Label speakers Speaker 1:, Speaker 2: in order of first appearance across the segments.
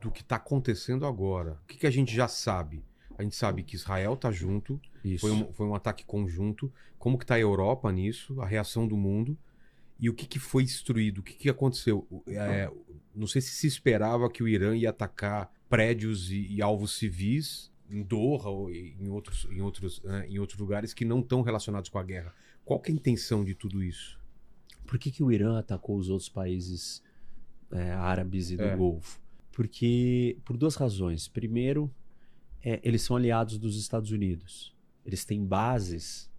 Speaker 1: do que está acontecendo agora. O que a gente já sabe? A gente sabe que Israel está junto,
Speaker 2: Isso.
Speaker 1: foi um ataque conjunto. Como que está a Europa nisso, a reação do mundo e o que foi destruído, o que aconteceu. Não sei se esperava que o Irã ia atacar prédios e alvos civis em Doha ou em outros lugares que não estão relacionados com a guerra. Qual que é a intenção de tudo isso?
Speaker 2: Por que o Irã atacou os outros países árabes e do Golfo? Porque por duas razões. Primeiro, eles são aliados dos Estados Unidos. Eles têm bases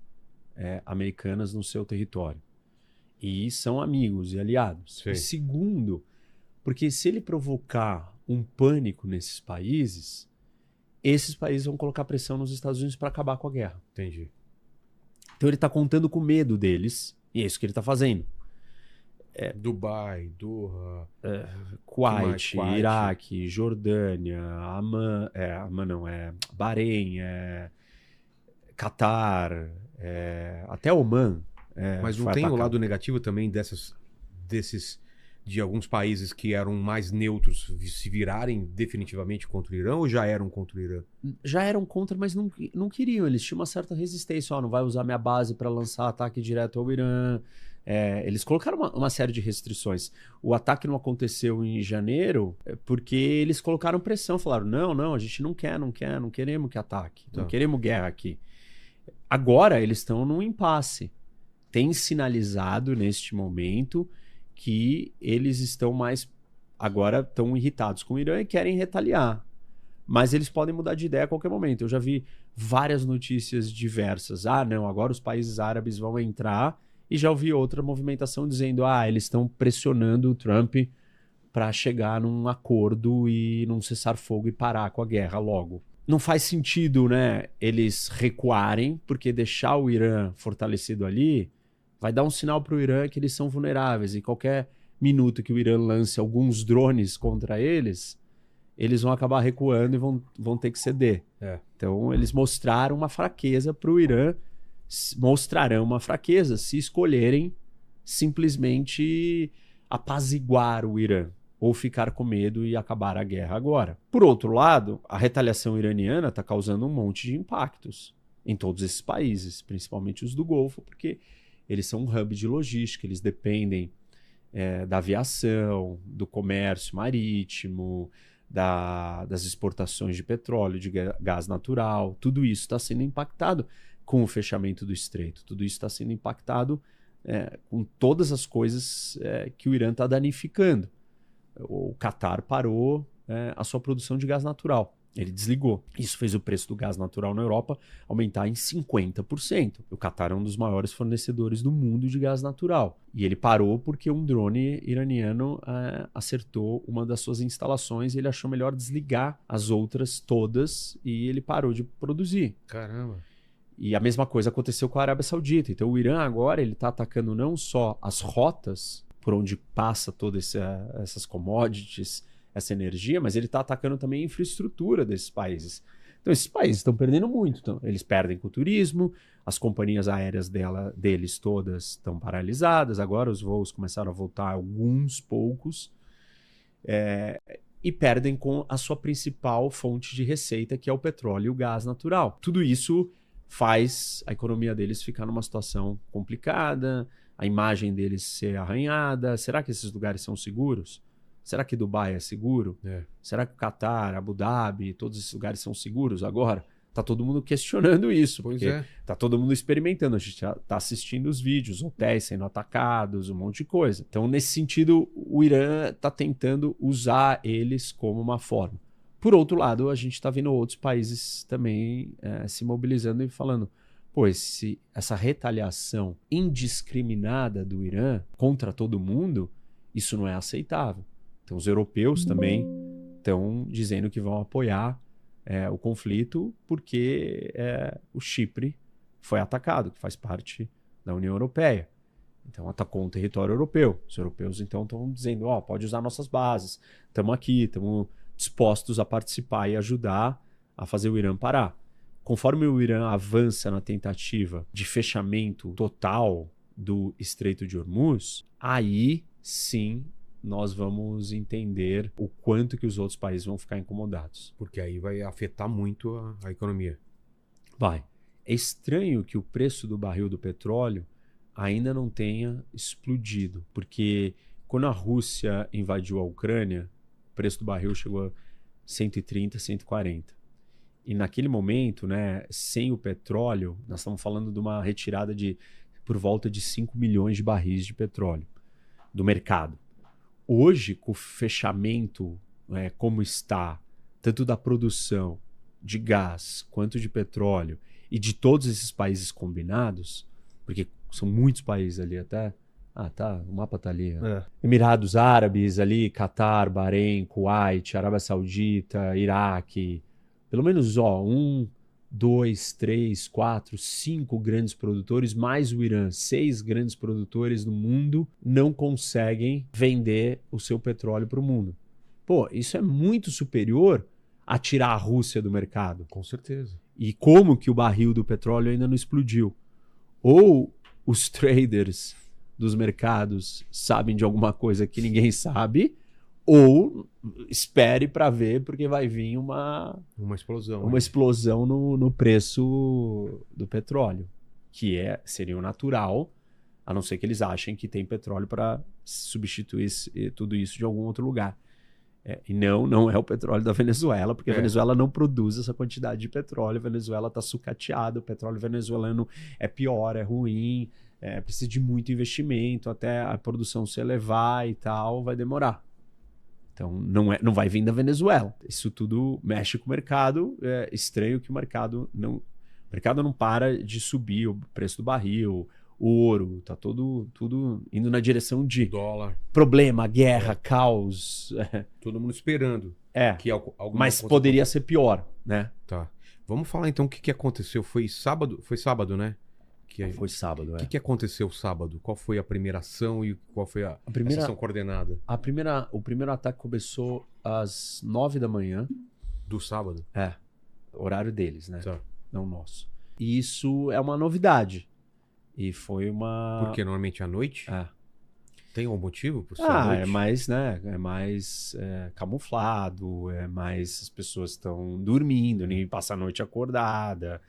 Speaker 2: americanas no seu território. E são amigos e aliados.
Speaker 1: Sim.
Speaker 2: E segundo, porque se ele provocar um pânico nesses países, esses países vão colocar pressão nos Estados Unidos para acabar com a guerra.
Speaker 1: Entendi.
Speaker 2: Então ele está contando com medo deles, e é isso que ele está fazendo.
Speaker 1: Dubai, Doha,
Speaker 2: Kuwait, Iraque, Jordânia, Bahrein, Catar, até Oman.
Speaker 1: Mas não tem o lado negativo também de alguns países que eram mais neutros se virarem definitivamente contra o Irã ou já eram contra o Irã?
Speaker 2: Já eram contra, mas não queriam. Eles tinham uma certa resistência. Não vai usar minha base para lançar ataque direto ao Irã. Eles colocaram uma série de restrições. O ataque não aconteceu em janeiro porque eles colocaram pressão. Falaram, não, a gente não queremos que ataque. Não queremos guerra aqui. Agora eles estão num impasse. Tem sinalizado neste momento que eles estão estão irritados com o Irã e querem retaliar. Mas eles podem mudar de ideia a qualquer momento. Eu já vi várias notícias diversas. Agora os países árabes vão entrar. E já ouvi outra movimentação dizendo eles estão pressionando o Trump para chegar num acordo e num cessar-fogo e parar com a guerra logo. Não faz sentido, né, eles recuarem, porque deixar o Irã fortalecido ali vai dar um sinal para o Irã que eles são vulneráveis. E qualquer minuto que o Irã lance alguns drones contra eles, eles vão acabar recuando e vão ter que ceder. Então, eles mostraram uma fraqueza para o Irã, mostrarão uma fraqueza se escolherem simplesmente apaziguar o Irã ou ficar com medo e acabar a guerra agora. Por outro lado, a retaliação iraniana está causando um monte de impactos em todos esses países, principalmente os do Golfo, porque eles são um hub de logística, eles dependem da aviação, do comércio marítimo, das exportações de petróleo, de gás natural. Tudo isso está sendo impactado com o fechamento do estreito. Tudo isso está sendo impactado com todas as coisas que o Irã está danificando. O Catar parou a sua produção de gás natural. Ele desligou. Isso fez o preço do gás natural na Europa aumentar em 50%. O Catar é um dos maiores fornecedores do mundo de gás natural. E ele parou porque um drone iraniano acertou uma das suas instalações e ele achou melhor desligar as outras todas e ele parou de produzir.
Speaker 1: Caramba.
Speaker 2: E a mesma coisa aconteceu com a Arábia Saudita. Então o Irã agora ele está atacando não só as rotas por onde passa todas essas commodities, essa energia, mas ele está atacando também a infraestrutura desses países. Então esses países estão perdendo muito. Então, eles perdem com o turismo, as companhias aéreas deles todas estão paralisadas, agora os voos começaram a voltar, alguns poucos, e perdem com a sua principal fonte de receita, que é o petróleo e o gás natural. Tudo isso faz a economia deles ficar numa situação complicada, a imagem deles ser arranhada. Será que esses lugares são seguros? Será que Dubai é seguro? Será que o Catar, Abu Dhabi, todos esses lugares são seguros agora? Tá todo mundo questionando isso, porque tá todo mundo experimentando. A gente já tá assistindo os vídeos, hotéis sendo atacados, um monte de coisa. Então, nesse sentido, o Irã tá tentando usar eles como uma forma. Por outro lado, a gente está vendo outros países também se mobilizando e falando, se essa retaliação indiscriminada do Irã contra todo mundo, isso não é aceitável. Então os europeus também estão dizendo que vão apoiar o conflito porque o Chipre foi atacado, que faz parte da União Europeia. Então atacou um território europeu. Os europeus então estão dizendo, pode usar nossas bases, estamos aqui, estamos dispostos a participar e ajudar a fazer o Irã parar. Conforme o Irã avança na tentativa de fechamento total do Estreito de Hormuz, aí sim nós vamos entender o quanto que os outros países vão ficar incomodados.
Speaker 1: Porque aí vai afetar muito a economia.
Speaker 2: Vai. É estranho que o preço do barril do petróleo ainda não tenha explodido, porque quando a Rússia invadiu a Ucrânia, o preço do barril chegou a 130, 140. E naquele momento, né, sem o petróleo, nós estamos falando de uma retirada de por volta de 5 milhões de barris de petróleo do mercado. Hoje, com o fechamento, como está, tanto da produção de gás quanto de petróleo e de todos esses países combinados, porque são muitos países ali até. O mapa tá ali. Emirados Árabes ali, Catar, Bahrein, Kuwait, Arábia Saudita, Iraque. Pelo menos 1, 2, 3, 4, 5 grandes produtores, mais o Irã, 6 grandes produtores no mundo não conseguem vender o seu petróleo para o mundo. Pô, isso é muito superior a tirar a Rússia do mercado.
Speaker 1: Com certeza.
Speaker 2: E como que o barril do petróleo ainda não explodiu? Ou os traders dos mercados sabem de alguma coisa que ninguém sabe, ou espere para ver, porque vai vir uma
Speaker 1: explosão.
Speaker 2: Uma explosão no preço do petróleo, que seria o natural, a não ser que eles achem que tem petróleo para substituir tudo isso de algum outro lugar. E não é o petróleo da Venezuela, porque a Venezuela não produz essa quantidade de petróleo. A Venezuela está sucateada, o petróleo venezuelano é pior, é ruim, precisa de muito investimento, até a produção se elevar e tal, vai demorar. Então, não vai vir da Venezuela. Isso tudo mexe com o mercado. É estranho que o mercado não para de subir o preço do barril, o ouro, tá tudo indo na direção de
Speaker 1: dólar,
Speaker 2: problema, guerra, caos.
Speaker 1: Todo mundo esperando. Que
Speaker 2: mas poderia ser pior, né?
Speaker 1: Tá. Vamos falar então o que aconteceu. Foi sábado, né?
Speaker 2: Foi sábado,
Speaker 1: O que aconteceu sábado? Qual foi a primeira ação e qual foi a ação coordenada?
Speaker 2: O primeiro ataque começou às 9 da manhã.
Speaker 1: Do sábado?
Speaker 2: Horário deles, né?
Speaker 1: Tá.
Speaker 2: Não nosso. E isso é uma novidade. E foi uma...
Speaker 1: Porque normalmente à noite? Tem algum motivo por ser
Speaker 2: à
Speaker 1: noite?
Speaker 2: É mais, né? É mais camuflado, as pessoas estão dormindo, ninguém passa a noite acordada.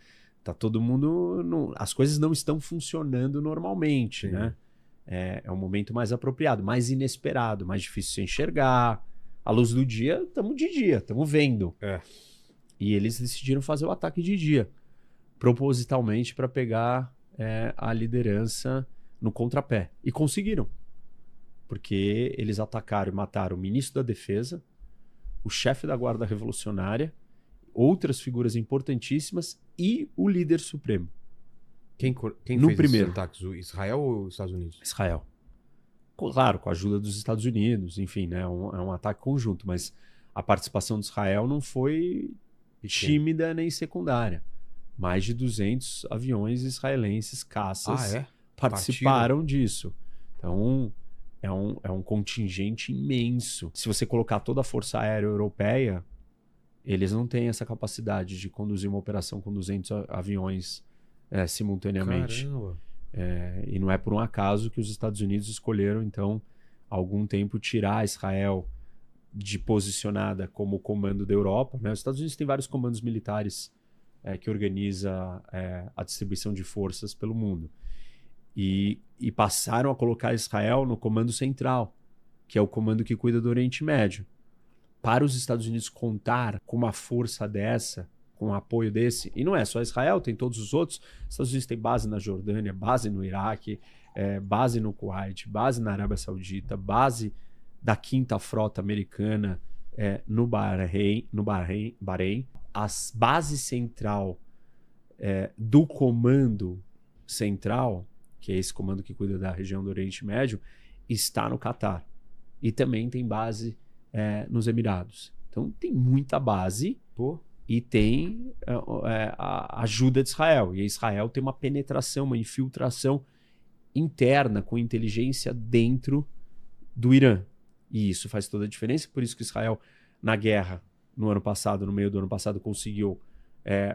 Speaker 2: Tá todo mundo... as coisas não estão funcionando normalmente, né? É um momento mais apropriado, mais inesperado, mais difícil de enxergar. À luz do dia, estamos de dia, estamos vendo. E eles decidiram fazer o ataque de dia, propositalmente para pegar a liderança no contrapé. E conseguiram. Porque eles atacaram e mataram o ministro da Defesa, o chefe da Guarda Revolucionária, outras figuras importantíssimas e o líder supremo.
Speaker 1: Quem
Speaker 2: no
Speaker 1: fez
Speaker 2: primeiro
Speaker 1: esses ataques? O Israel ou os Estados Unidos?
Speaker 2: Israel. Claro, com a ajuda dos Estados Unidos, enfim, né? É um ataque conjunto, mas a participação de Israel não foi tímida nem secundária. Mais de 200 aviões israelenses, caças, participaram disso. Então, é um contingente imenso. Se você colocar toda a Força Aérea Europeia, eles não têm essa capacidade de conduzir uma operação com 200 aviões simultaneamente.
Speaker 1: Caramba!
Speaker 2: E não é por um acaso que os Estados Unidos escolheram, então, há algum tempo, tirar Israel de posicionada como comando da Europa, né? Os Estados Unidos têm vários comandos militares que organiza a distribuição de forças pelo mundo. E passaram a colocar Israel no comando central, que é o comando que cuida do Oriente Médio. Para os Estados Unidos contar com uma força dessa, com um apoio desse, e não é só Israel, tem todos os outros. Os Estados Unidos têm base na Jordânia, base no Iraque, base no Kuwait, base na Arábia Saudita, base da 5ª Frota Americana no Bahrein. A base central do comando central, que é esse comando que cuida da região do Oriente Médio, está no Catar. E também tem base nos Emirados. Então tem muita base e tem a ajuda de Israel. E Israel tem uma penetração, uma infiltração interna com inteligência dentro do Irã. E isso faz toda a diferença. Por isso que Israel, na guerra, no meio do ano passado, conseguiu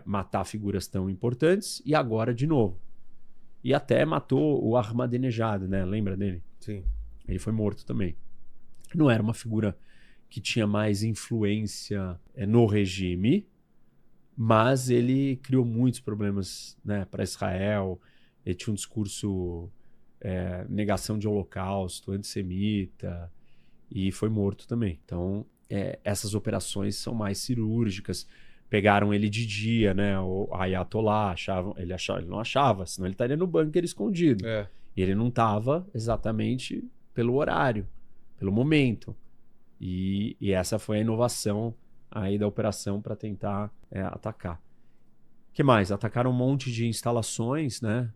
Speaker 2: matar figuras tão importantes. E agora, de novo. E até matou o Ahmadinejad, né? Lembra dele?
Speaker 1: Sim.
Speaker 2: Ele foi morto também. Não era uma figura que tinha mais influência no regime, mas ele criou muitos problemas, né, para Israel. Ele tinha um discurso negação de holocausto, antissemita, e foi morto também. Então, essas operações são mais cirúrgicas. Pegaram ele de dia, né? O Ayatollah, ele não achava, senão ele estaria no bunker escondido. E ele não estava exatamente pelo horário, pelo momento. E essa foi a inovação aí da operação para tentar atacar. O que mais? Atacaram um monte de instalações, né?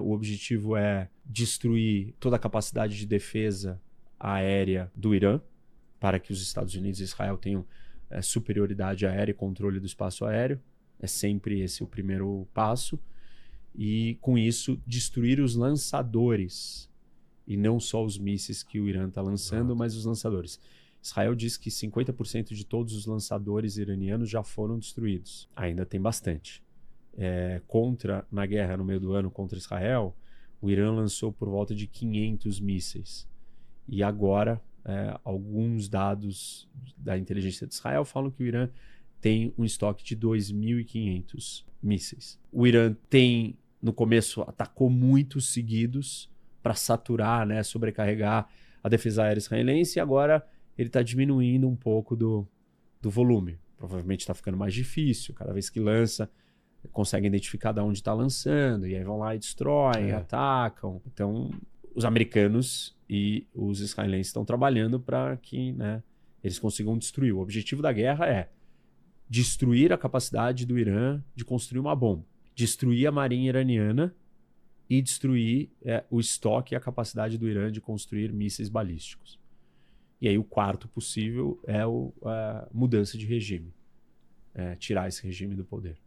Speaker 2: O objetivo é destruir toda a capacidade de defesa aérea do Irã, para que os Estados Unidos e Israel tenham superioridade aérea e controle do espaço aéreo. É sempre esse o primeiro passo. E, com isso, destruir os lançadores. E não só os mísseis que o Irã está lançando, mas os lançadores. Israel diz que 50% de todos os lançadores iranianos já foram destruídos. Ainda tem bastante. Na guerra no meio do ano contra Israel, o Irã lançou por volta de 500 mísseis. E agora, alguns dados da inteligência de Israel falam que o Irã tem um estoque de 2.500 mísseis. O Irã no começo, atacou muitos seguidos para saturar, né, sobrecarregar a defesa aérea israelense, e agora ele está diminuindo um pouco do volume. Provavelmente está ficando mais difícil. Cada vez que lança, consegue identificar de onde está lançando, e aí vão lá e destroem, atacam. Então, os americanos e os israelenses estão trabalhando para que, né, eles consigam destruir. O objetivo da guerra é destruir a capacidade do Irã de construir uma bomba, destruir a marinha iraniana e destruir o estoque e a capacidade do Irã de construir mísseis balísticos. E aí o quarto possível é a mudança de regime. Tirar esse regime do poder.